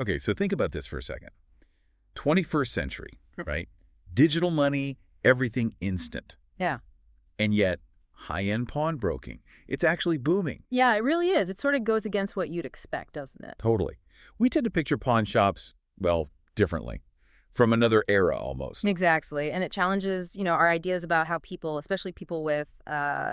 Okay, so think about this for a second. 21st century, right? Digital money, everything instant. Yeah. And yet, high-end pawnbroking, it's actually booming. Yeah, it really is. It sort of goes against what you'd expect, doesn't it? Totally. We tend to picture pawn shops, well, differently. From another era, almost. Exactly. And it challenges, our ideas about how people, especially people with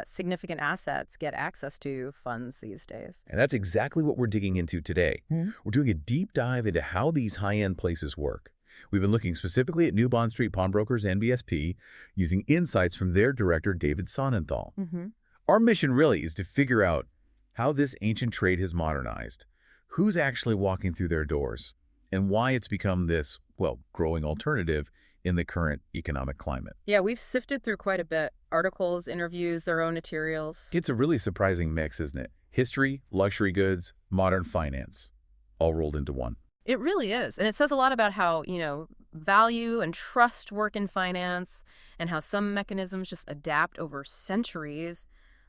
significant assets, get access to funds these days. And that's exactly what we're digging into today. We're doing a deep dive into how these high-end places work. We've been looking specifically at New Bond Street Pawnbrokers, NBSP, using insights from their director, David Sonnenthal. Our mission really is to figure out how this ancient trade has modernized, who's actually walking through their doors, and why it's become this, well, growing alternative in the current economic climate. Yeah, we've sifted through quite a bit. Articles, interviews, their own materials. It's a really surprising mix, isn't it? History, luxury goods, modern finance, all rolled into one. It really is. And it says a lot about how, value and trust work in finance and how some mechanisms just adapt over centuries,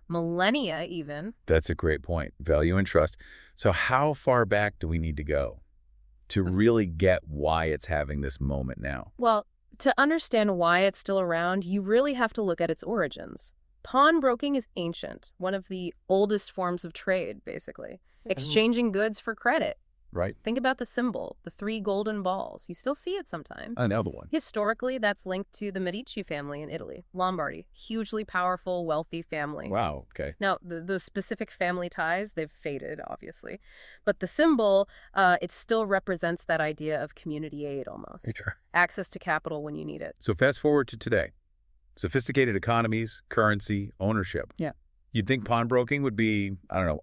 millennia even. That's a great point. Value and trust. So how far back do we need to go to really get why it's having this moment now? Well, to understand why it's still around, you really have to look at its origins. Pawnbroking is ancient, one of the oldest forms of trade, basically. Exchanging goods for credit. Right. Think about the symbol, the 3 golden balls. You still see it sometimes. Another one. Historically, that's linked to the Medici family in Italy. Lombardy, hugely powerful, wealthy family. Wow, okay. Now, the specific family ties, they've faded, obviously. But the symbol, it still represents that idea of community aid almost. Sure. Access to capital when you need it. So fast forward to today. Sophisticated economies, currency, ownership. Yeah. You'd think pawnbroking would be,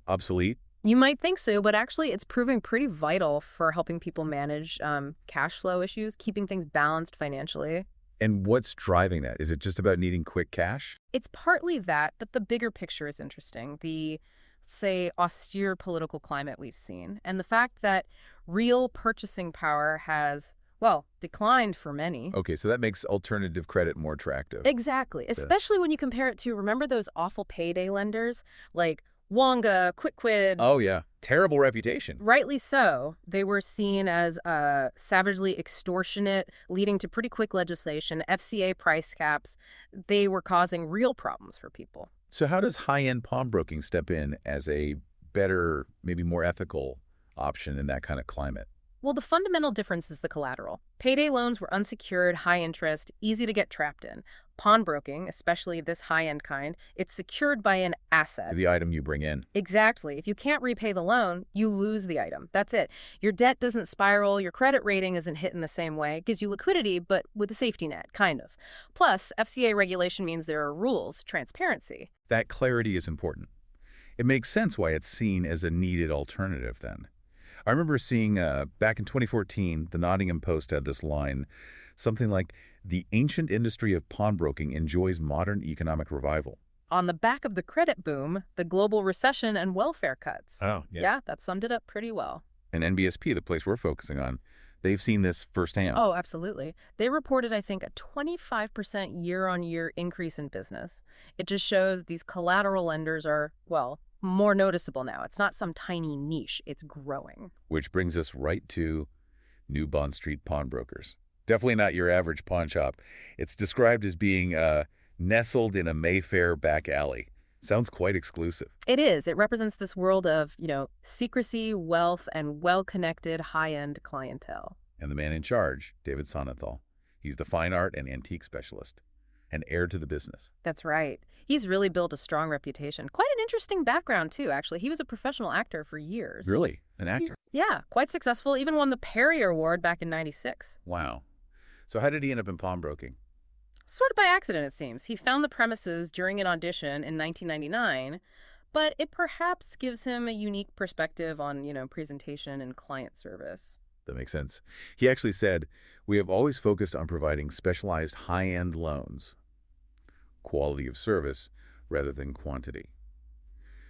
obsolete? You might think so, but actually it's proving pretty vital for helping people manage cash flow issues, keeping things balanced financially. And what's driving that? Is it just about needing quick cash? It's partly that, but the bigger picture is interesting. The, say, austere political climate we've seen, and the fact that real purchasing power has, well, declined for many. Okay, so that makes alternative credit more attractive. Exactly, especially when you compare it to, remember those awful payday lenders like Wonga, QuickQuid. Oh, yeah. Terrible reputation. Rightly so. They were seen as savagely extortionate, leading to pretty quick legislation, FCA price caps. They were causing real problems for people. So how does high-end pawnbroking step in as a better, maybe more ethical option in that kind of climate? Well, the fundamental difference is the collateral. Payday loans were unsecured, high interest, easy to get trapped in. Pawnbroking, especially this high-end kind, it's secured by an asset. The item you bring in. Exactly. If you can't repay the loan, you lose the item. That's it. Your debt doesn't spiral, your credit rating isn't hit in the same way. It gives you liquidity, but with a safety net, kind of. Plus, FCA regulation means there are rules, transparency. That clarity is important. It makes sense why it's seen as a needed alternative then. I remember seeing back in 2014, the Nottingham Post had this line, something like, "The ancient industry of pawnbroking enjoys modern economic revival." On the back of the credit boom, the global recession and welfare cuts. Oh, Yeah, that summed it up pretty well. And NBSP, the place we're focusing on, they've seen this firsthand. Oh, absolutely. They reported, I think, a 25% year-on-year increase in business. It just shows these collateral lenders are, well, more noticeable now. It's not some tiny niche. It's growing. Which brings us right to New Bond Street Pawnbrokers. Definitely not your average pawn shop. It's described as being nestled in a Mayfair back alley. Sounds quite exclusive. It is. It represents this world of, secrecy, wealth, and well-connected high-end clientele. And the man in charge, David Sonnenthal. He's the fine art and antique specialist, and heir to the business. That's right. He's really built a strong reputation. Quite an interesting background, too, actually. He was a professional actor for years. Really? An actor? Yeah, quite successful. Even won the Perrier Award back in '96. Wow. So how did he end up in pawnbroking? Sort of by accident, it seems. He found the premises during an audition in 1999, but it perhaps gives him a unique perspective on, presentation and client service. That makes sense. He actually said, "We have always focused on providing specialized high-end loans, quality of service rather than quantity."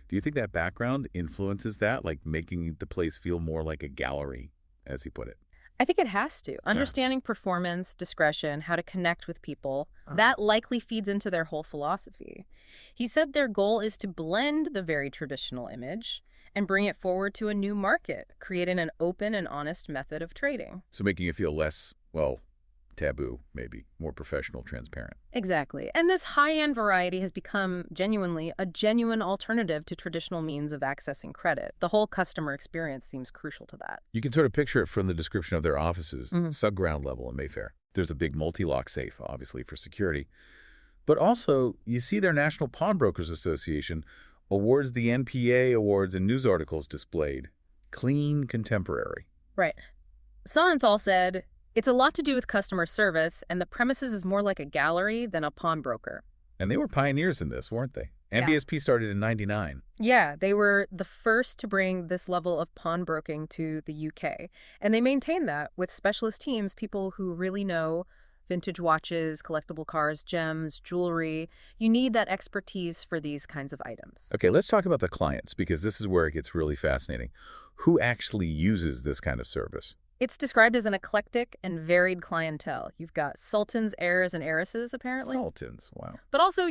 Do you think that background influences that, like making the place feel more like a gallery, as he put it? I think it has to. Understanding performance, discretion, how to connect with people, that likely feeds into their whole philosophy. He said their goal is to blend the very traditional image and bring it forward to a new market, creating an open and honest method of trading. So making it feel less, well, taboo, maybe, more professional, transparent. Exactly. And this high-end variety has become genuine alternative to traditional means of accessing credit. The whole customer experience seems crucial to that. You can sort of picture it from the description of their offices, sub-ground level in Mayfair. There's a big multi-lock safe, obviously, for security. But also, you see their National Pawnbrokers Association awards the NPA awards and news articles displayed. Clean, contemporary. Right. Sonnenthal said, "It's a lot to do with customer service, and the premises is more like a gallery than a pawnbroker." And they were pioneers in this, weren't they? NBSP started in '99. Yeah, they were the first to bring this level of pawnbroking to the UK. And they maintain that with specialist teams, people who really know vintage watches, collectible cars, gems, jewelry. You need that expertise for these kinds of items. Okay, let's talk about the clients, because this is where it gets really fascinating. Who actually uses this kind of service? It's described as an eclectic and varied clientele. You've got sultans, heirs, and heiresses, apparently. Sultans, wow. But also,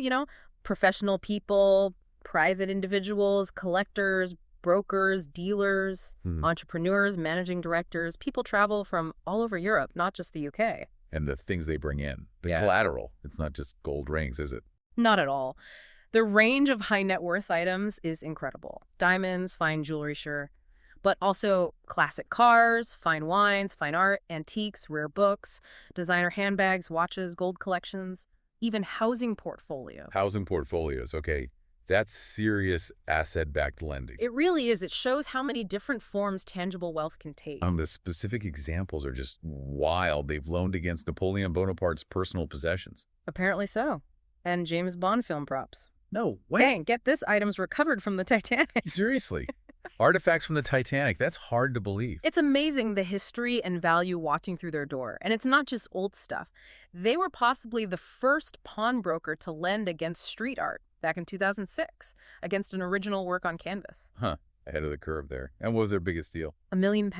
professional people, private individuals, collectors, brokers, dealers, entrepreneurs, managing directors. People travel from all over Europe, not just the UK. And the things they bring in. The collateral. It's not just gold rings, is it? Not at all. The range of high net worth items is incredible. Diamonds, fine jewelry, sure. But also classic cars, fine wines, fine art, antiques, rare books, designer handbags, watches, gold collections, even housing portfolios. Housing portfolios, okay. That's serious asset-backed lending. It really is. It shows how many different forms tangible wealth can take. The specific examples are just wild. They've loaned against Napoleon Bonaparte's personal possessions. Apparently so. And James Bond film props. No way. Dang, get this, items recovered from the Titanic. Seriously. Artifacts from the Titanic. That's hard to believe. It's amazing the history and value walking through their door. And it's not just old stuff. They were possibly the first pawnbroker to lend against street art back in 2006, against an original work on canvas. Huh. Ahead of the curve there. And what was their biggest deal? £1 million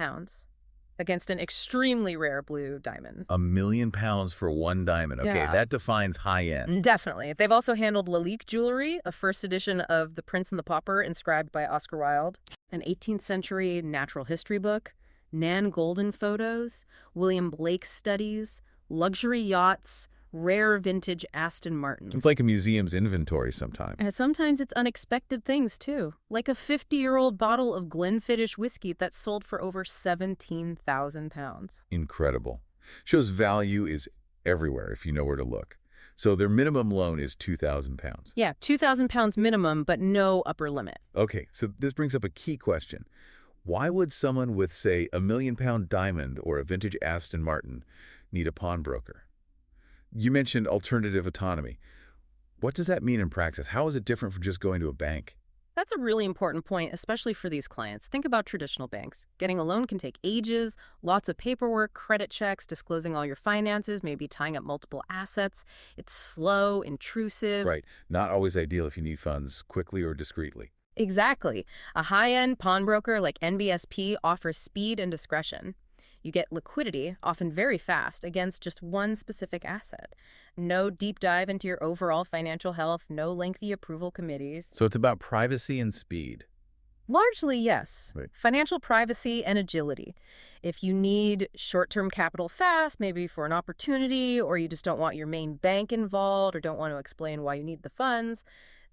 against an extremely rare blue diamond. £1 million for one diamond. Okay, Yeah. that defines high-end. Definitely. They've also handled Lalique jewelry, a first edition of The Prince and the Pauper inscribed by Oscar Wilde, an 18th century natural history book, Nan Goldin photos, William Blake studies, luxury yachts, rare vintage Aston Martins. It's like a museum's inventory sometimes. And sometimes it's unexpected things, too. Like a 50-year-old bottle of Glenfiddich whiskey that sold for over £17,000. Incredible. Shows value is everywhere if you know where to look. So their minimum loan is £2,000. Yeah, £2,000 minimum, but no upper limit. Okay, so this brings up a key question. Why would someone with, say, £1 million diamond or a vintage Aston Martin need a pawnbroker? You mentioned alternative autonomy. What does that mean in practice? How is it different from just going to a bank? That's a really important point, especially for these clients. Think about traditional banks. Getting a loan can take ages, lots of paperwork, credit checks, disclosing all your finances, maybe tying up multiple assets. It's slow, intrusive. Right. Not always ideal if you need funds quickly or discreetly. Exactly. A high-end pawnbroker like NBSP offers speed and discretion. You get liquidity, often very fast, against just one specific asset. No deep dive into your overall financial health, no lengthy approval committees. So it's about privacy and speed. Largely, yes. Right. Financial privacy and agility. If you need short-term capital fast, maybe for an opportunity, or you just don't want your main bank involved or don't want to explain why you need the funds,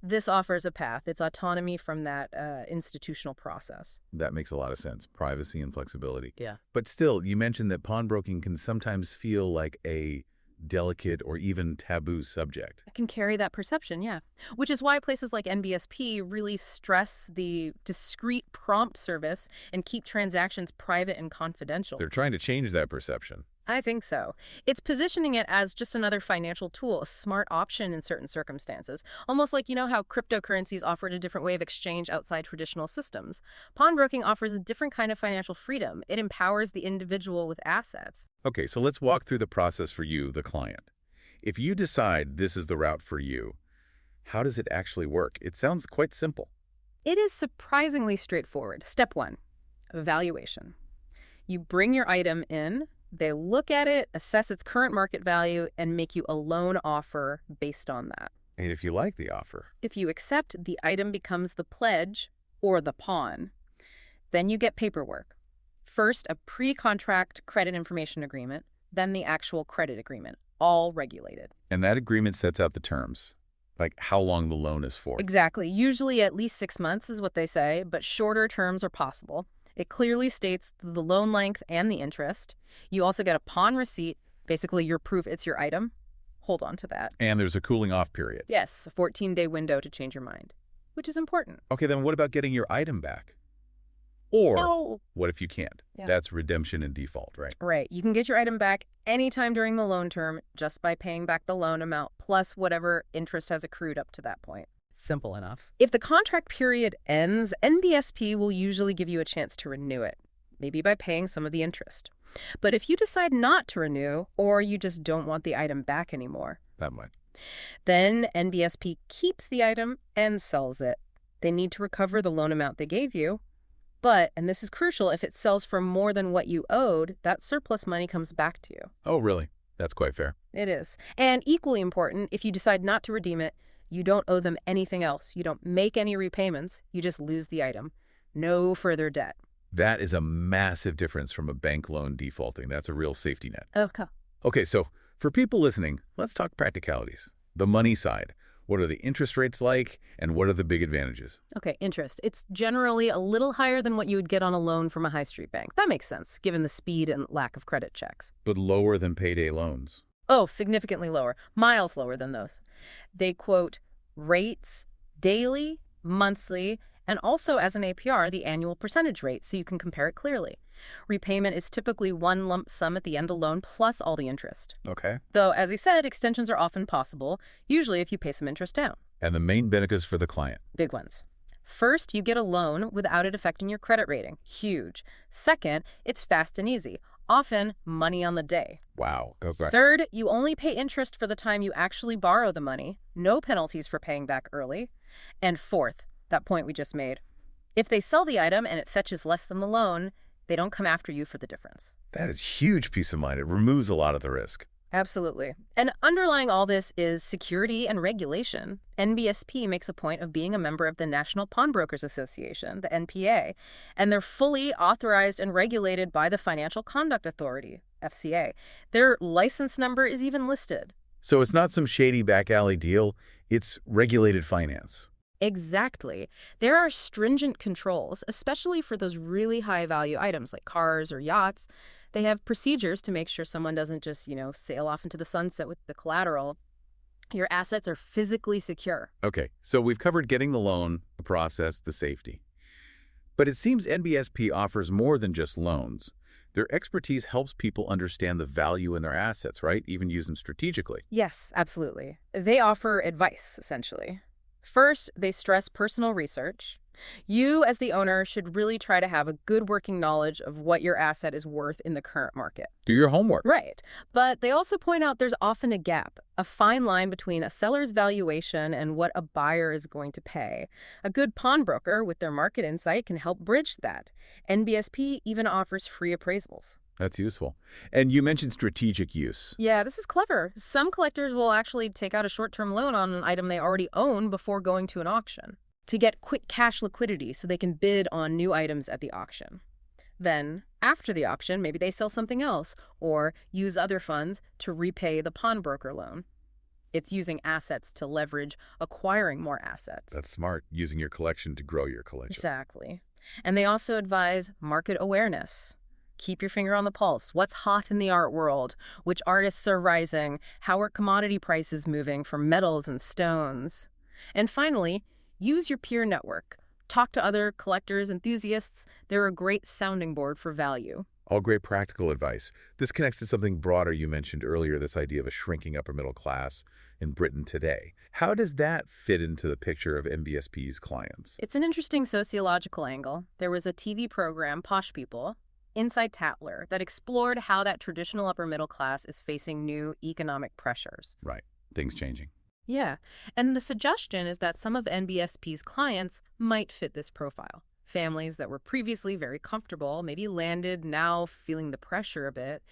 this offers a path. It's autonomy from that institutional process. That makes a lot of sense. Privacy and flexibility. Yeah. But still, you mentioned that pawnbroking can sometimes feel like a delicate or even taboo subject. It can carry that perception, yeah. Which is why places like NBSP really stress the discreet prompt service and keep transactions private and confidential. They're trying to change that perception. I think so. It's positioning it as just another financial tool, a smart option in certain circumstances. Almost like, how cryptocurrencies offered a different way of exchange outside traditional systems. Pawnbroking offers a different kind of financial freedom. It empowers the individual with assets. Okay, so let's walk through the process for you, the client. If you decide this is the route for you, how does it actually work? It sounds quite simple. It is surprisingly straightforward. Step 1, valuation. You bring your item in. They look at it, assess its current market value, and make you a loan offer based on that. And if you like the offer, If you accept, the item becomes the pledge or the pawn. Then you get paperwork. First, a pre-contract credit information agreement, then the actual credit agreement, all regulated. And that agreement sets out the terms, like how long the loan is for. Exactly. Usually at least 6 months is what they say, but shorter terms are possible. It clearly states the loan length and the interest. You also get a pawn receipt, basically your proof it's your item. Hold on to that. And there's a cooling off period. Yes, a 14-day window to change your mind, which is important. Okay, then what about getting your item back? Or No. what if you can't? Yeah. That's redemption and default, right? Right. You can get your item back anytime during the loan term just by paying back the loan amount plus whatever interest has accrued up to that point. Simple enough. If the contract period ends, NBSP will usually give you a chance to renew it, maybe by paying some of the interest. But if you decide not to renew, or you just don't want the item back anymore, That much. then NBSP keeps the item and sells it. They need to recover the loan amount they gave you. But, and this is crucial, if it sells for more than what you owed, that surplus money comes back to you. Oh, really? That's quite fair. It is. And equally important, if you decide not to redeem it, you don't owe them anything else. You don't make any repayments. You just lose the item. No further debt. That is a massive difference from a bank loan defaulting. That's a real safety net. Okay. Okay, so for people listening, let's talk practicalities. The money side. What are the interest rates like, and what are the big advantages? Okay, interest. It's generally a little higher than what you would get on a loan from a high street bank. That makes sense, given the speed and lack of credit checks. But lower than payday loans. Oh, significantly lower. Miles lower than those. They quote rates daily, monthly, and also as an APR, the annual percentage rate, so you can compare it clearly. Repayment is typically one lump sum at the end of the loan plus all the interest. Okay. Though, as he said, extensions are often possible, usually if you pay some interest down. And the main benefits for the client. Big ones. First, you get a loan without it affecting your credit rating. Huge. Second, it's fast and easy. Often, money on the day. Wow. Okay. Third, you only pay interest for the time you actually borrow the money. No penalties for paying back early. And fourth, that point we just made, if they sell the item and it fetches less than the loan, they don't come after you for the difference. That is huge peace of mind. It removes a lot of the risk. Absolutely. And underlying all this is security and regulation. NBSP makes a point of being a member of the National Pawnbrokers Association, the NPA, and they're fully authorized and regulated by the Financial Conduct Authority, FCA. Their license number is even listed. So it's not some shady back alley deal. It's regulated finance. Exactly. There are stringent controls, especially for those really high-value items like cars or yachts. They have procedures to make sure someone doesn't just, sail off into the sunset with the collateral. Your assets are physically secure. Okay, so we've covered getting the loan, the process, the safety. But it seems NBSP offers more than just loans. Their expertise helps people understand the value in their assets, right? Even use them strategically. Yes, absolutely. They offer advice, essentially. First, they stress personal research. You, as the owner, should really try to have a good working knowledge of what your asset is worth in the current market. Do your homework. Right. But they also point out there's often a gap, a fine line between a seller's valuation and what a buyer is going to pay. A good pawnbroker with their market insight can help bridge that. NBSP even offers free appraisals. That's useful. And you mentioned strategic use. Yeah, this is clever. Some collectors will actually take out a short-term loan on an item they already own before going to an auction to get quick cash liquidity so they can bid on new items at the auction. Then, after the auction, maybe they sell something else or use other funds to repay the pawnbroker loan. It's using assets to leverage acquiring more assets. That's smart, using your collection to grow your collection. Exactly. And they also advise market awareness. Keep your finger on the pulse. What's hot in the art world? Which artists are rising? How are commodity prices moving for metals and stones? And finally, use your peer network. Talk to other collectors, enthusiasts. They're a great sounding board for value. All great practical advice. This connects to something broader you mentioned earlier, this idea of a shrinking upper middle class in Britain today. How does that fit into the picture of NBSP's clients? It's an interesting sociological angle. There was a TV program, Posh People, Inside Tatler, that explored how that traditional upper middle class is facing new economic pressures. Right. Things changing. Yeah. And the suggestion is that some of NBSP's clients might fit this profile. Families that were previously very comfortable, maybe landed now feeling the pressure a bit.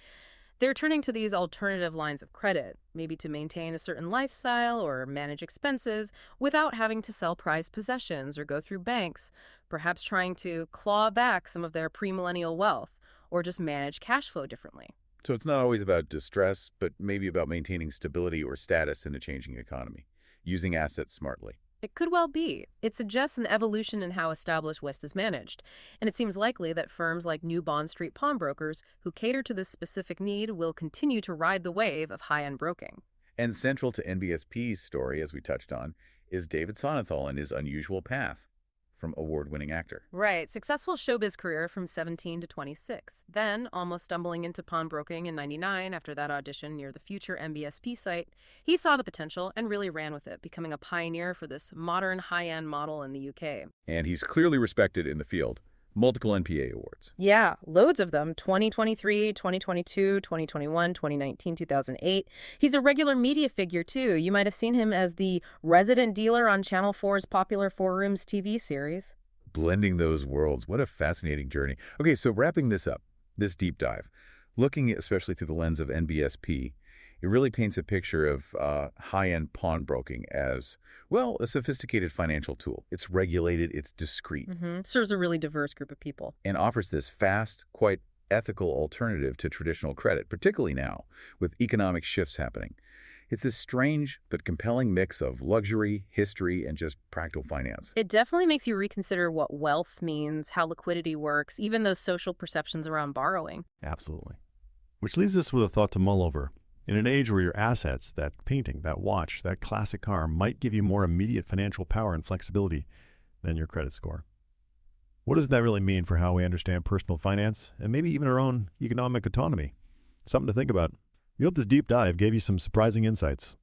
They're turning to these alternative lines of credit, maybe to maintain a certain lifestyle or manage expenses without having to sell prized possessions or go through banks, perhaps trying to claw back some of their premillennial wealth or just manage cash flow differently. So it's not always about distress, but maybe about maintaining stability or status in a changing economy, using assets smartly. It could well be. It suggests an evolution in how established West is managed, and it seems likely that firms like New Bond Street pawnbrokers who cater to this specific need will continue to ride the wave of high-end broking. And central to NBSP's story, as we touched on, is David Sonnenthal and his unusual path from award-winning actor. Right, successful showbiz career from 17 to 26, then almost stumbling into pawnbroking in 99 after that audition near the future NBSP site. He saw the potential and really ran with it, becoming a pioneer for this modern high-end model in the UK. And he's clearly respected in the field. Multiple NPA awards. Yeah, loads of them. 2023, 2022, 2021, 2019, 2008. He's a regular media figure, too. You might have seen him as the resident dealer on Channel 4's popular Four Rooms TV series. Blending those worlds. What a fascinating journey. Okay, so wrapping this up, this deep dive, looking especially through the lens of NBSP, it really paints a picture of high-end pawnbroking as, well, a sophisticated financial tool. It's regulated, it's discreet, Serves a really diverse group of people. and offers this fast, quite ethical alternative to traditional credit, particularly now with economic shifts happening. It's this strange but compelling mix of luxury, history, and just practical finance. It definitely makes you reconsider what wealth means, how liquidity works, even those social perceptions around borrowing. Absolutely. Which leaves us with a thought to mull over. In an age where your assets, that painting, that watch, that classic car, might give you more immediate financial power and flexibility than your credit score. What does that really mean for how we understand personal finance and maybe even our own economic autonomy? Something to think about. We hope this deep dive gave you some surprising insights.